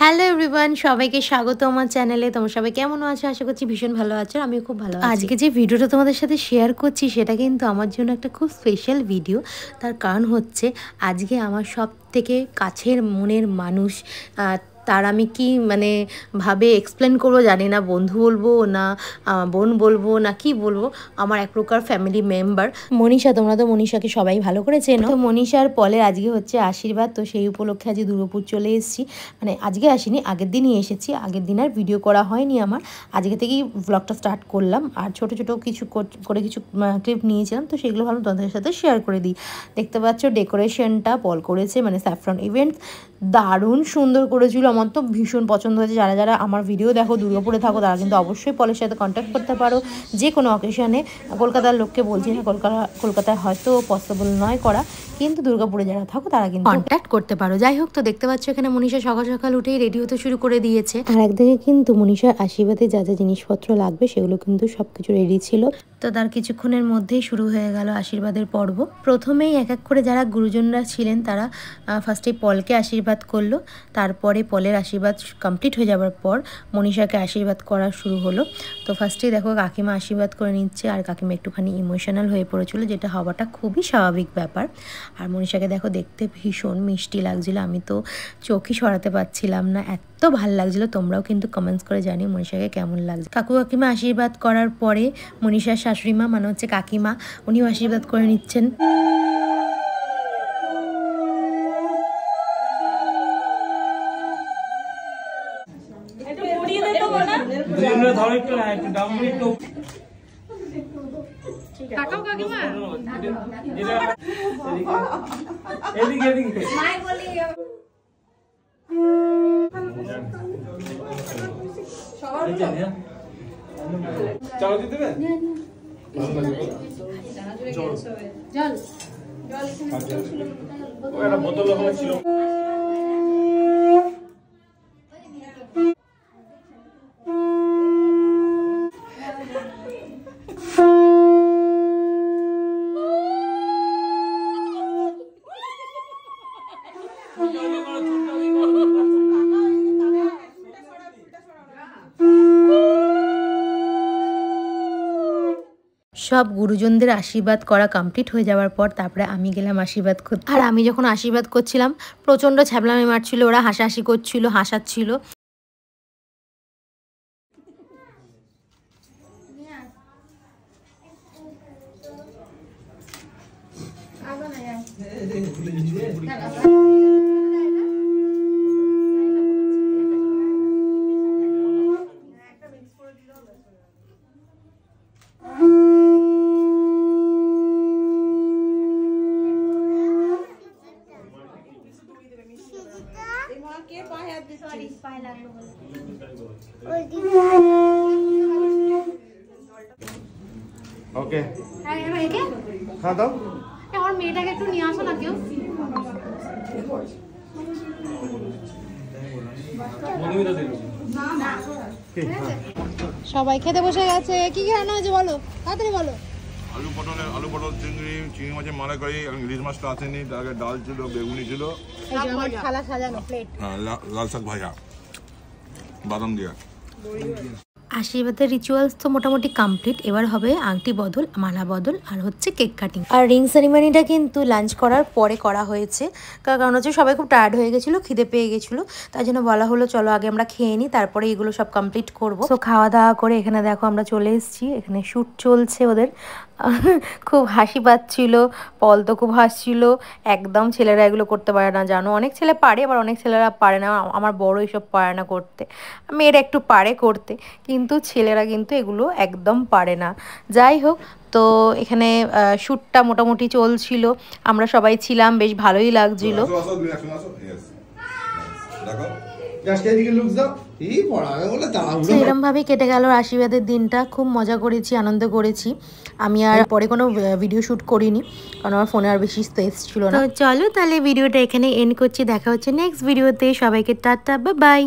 Hello everyone, সবাইকে স্বাগত আমার চ্যানেলে। তোমরা সবাই কেমন আছো? আশা করছি ভীষণ ভালো আছো। আমিও খুব ভালো আছি। আজকে যে ভিডিওটা তোমাদের সাথে শেয়ার করছি সেটা কিন্তু আমার জন্য একটা খুব স্পেশাল ভিডিও। তার কারণ হচ্ছে আজকে আমার সব থেকে কাছের মনের মানুষ, তার আমি কি ভাবে এক্সপ্লেন করবো জানি না, বন্ধু বলবো না বোন বলবো না কি বলবো, আমার এক প্রকার ফ্যামিলি মেম্বার মনীষা। তোমরা তো মনীষাকে সবাই ভালো করে চেনো। তো মনীষার পলের আজকে হচ্ছে আশীর্বাদ, তো সেই উপলক্ষে আজকে দুর্গাপুর চলে এসেছি। আজকে আসিনি, আগের দিনই এসেছি। আগের দিন আর ভিডিও করা হয়নি আমার, আজকে থেকেই ব্লগটা স্টার্ট করলাম। আর ছোটো ছোটো কিছু করে কিছু ক্লিপ নিয়েছিলাম, তো সেগুলো ভালো তোমাদের সাথে শেয়ার করে দিই। দেখতে পাচ্ছ ডেকোরেশনটা পল করেছে, স্যাফরন ইভেন্টস, দারুণ সুন্দর করেছিল। আমার তো ভীষণ পছন্দ হয়েছে। যারা যারা আমার ভিডিও দেখো, দুর্গাপুরে থাকো, তারা কিন্তু অবশ্যই পলের সাথে কন্ট্যাক্ট করতে পারো যে কোনো অকেশনে। কলকাতার লোককে বলছি না, কলকাতায় হয়তো পসিবল নয় করা, কিন্তু দুর্গাপুরে যারা থাকো তারা কিন্তু কন্ট্যাক্ট করতে পারো। যাই হোক, তো দেখতে পাচ্ছ এখানে মনীষা সকাল সকাল উঠেই রেডি হতে শুরু করে দিয়েছে। আর একদিকে কিন্তু মনীষার আশীর্বাদে যা যা জিনিসপত্র লাগবে সেগুলো কিন্তু সবকিছু রেডি ছিল। তো তার কিছুক্ষণের মধ্যেই শুরু হয়ে গেল আশীর্বাদের পর্ব। প্রথমেই এক এক করে যারা গুরুজনরা ছিলেন তারা ফার্স্টে পলকে আশীর্বাদ করলো। তারপরে পলের আশীর্বাদ কমপ্লিট হয়ে যাওয়ার পর মনীষাকে আশীর্বাদ করা শুরু হলো। তো ফার্স্টেই দেখো কাকিমা আশীর্বাদ করে নিচ্ছে, আর কাকিমা একটুখানি ইমোশনাল হয়ে পড়েছিল, যেটা হওয়াটা খুবই স্বাভাবিক ব্যাপার। আর মনীষাকে দেখো দেখতে ভীষণ মিষ্টি লাগছিল, আমি তো চোখই সরাতে পারছিলাম না, এত ভালো লাগছিল। তোমরাও কিন্তু কমেন্টস করে জানিও মনীষাকে কেমন লাগছে। কাকু কাকিমা আশীর্বাদ করার পরে মনীষার শাশুড়ি মা হচ্ছে কাকিমা, উনিও আশীর্বাদ করে নিচ্ছেন। চলো দিতে দেবে জল জল একটা বোতল ওখানে ছিল। সব গুরুজনদের আশীর্বাদ করা কমপ্লিট হয়ে যাওয়ার পর তারপরে আমি গেলাম আশীর্বাদ করতে। আর আমি যখন আশীর্বাদ করছিলাম প্রচণ্ড ছ্যাবলামি মারছিল, ওরা হাসাহাসি করছিল, হাসাচ্ছিল। ওকে হ্যাঁ দাও। আমার মেয়েটাকে একটু নিয়ে আসো না কেউ। সবাই খেতে বসে গেছে। কি কি রান্না হয়েছে বলো, তাড়াতাড়ি বলো। আলু পটল চিংড়ি মাছের মালাইকারি, ইলিশ মাছটা আসেনি, তার আগে ডাল ছিল, বেগুনি ছিল, থালা সাজানো প্লেট, লাল শাক ভাজা, বাদাম দিয়া। আশীর্বাদের রিচুয়ালস তো মোটামুটি কমপ্লিট। এবার হবে আংটি বদল, মালা বদল, আর হচ্ছে কেক কাটিং। আর রিং সেরিমনিটা কিন্তু লাঞ্চ করার পরে করা হয়েছে, কারণ হচ্ছে সবাই খুব টায়ার্ড হয়ে গেছিলো, খিদে পেয়ে গেছিলো, তাই জন্য বলা হলো চলো আগে আমরা খেয়ে নিই, তারপরে এগুলো সব কমপ্লিট করবো। তো খাওয়া দাওয়া করে এখানে দেখো আমরা চলে এসেছি, এখানে শ্যুট চলছে ওদের। খুব হাসি পাচ্ছিল, পল তো খুব হাসছিল। একদম ছেলেরা এগুলো করতে পারে না জানো, অনেক ছেলে পারে আবার অনেক ছেলেরা পারে না। আমার বড় এসব পারে না করতে, মেয়েরা একটু পারে করতে, কিন্তু ছেলেরা কিন্তু এগুলো একদম পারে না। যাই হোক, তো এখানে শ্যুটটা মোটামুটি চলছিল, আমরা সবাই ছিলাম, বেশ ভালোই লাগছিল। এরকম ভাবে কেটে গেল আশীর্বাদের দিনটা। খুব মজা করেছি, আনন্দ করেছি। আমি আর পরে কোনো ভিডিও শ্যুট করিনি, কারণ আমার ফোনে আর বেশি স্পেস ছিল না। তো চলো তাহলে ভিডিওটা এখানে এন্ড করছি, দেখা হচ্ছে নেক্সট ভিডিওতে। সবাইকে টাটা, বাই বাই।